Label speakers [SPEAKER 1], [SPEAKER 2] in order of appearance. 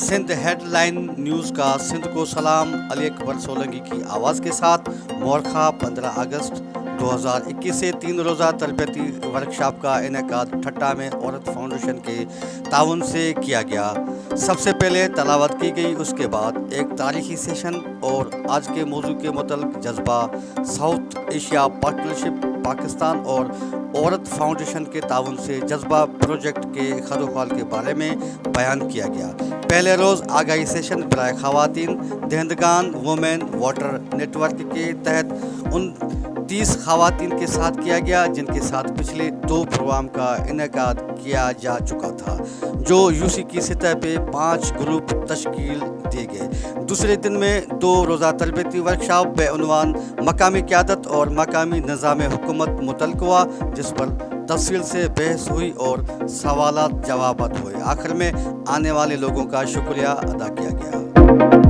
[SPEAKER 1] Sindh headline news का सिंध को सलाम। अली अकबर सोलंकी की आवाज़ के साथ मोरखा 15 अगस्त 2021 से 3 रोज़ा तरबियती वर्कशॉप का इनेकाद ठट्टा में औरत फाउंडेशन के ताउन से किया गया। सबसे पहले तलावत की गई, उसके बाद एक तारीखी सेशन और आज के मौजू के मुतल्लिक़ जज्बा साउथ एशिया पार्टनरशिप पाकिस्तान और औरत फाउंडेशन के ताउन से जज्बा प्रोजेक्ट के खदोखाल के बारे में बयान किया गया। पहले रोज़ आगाही सेशन बराए ख़वातीन दहंदगान वुमेन वाटर नेटवर्क के तहत उन 30 ख़वातीन के साथ किया गया जिनके साथ पिछले 2 प्रोग्राम का इनेकाद किया जा चुका था, जो यूसी की सतह पे 5 ग्रुप तश्कील दिए गए। दूसरे दिन में 2 रोज़ा तरबियती वर्कशॉप बेउनवान मकामी क़यादत और मकामी निज़ाम हुकूमत मुतल्लिक़ हुआ, जिस पर तफसील से बहस हुई और सवालात जवाबात हुए। आखिर में आने वाले लोगों का शुक्रिया अदा किया गया।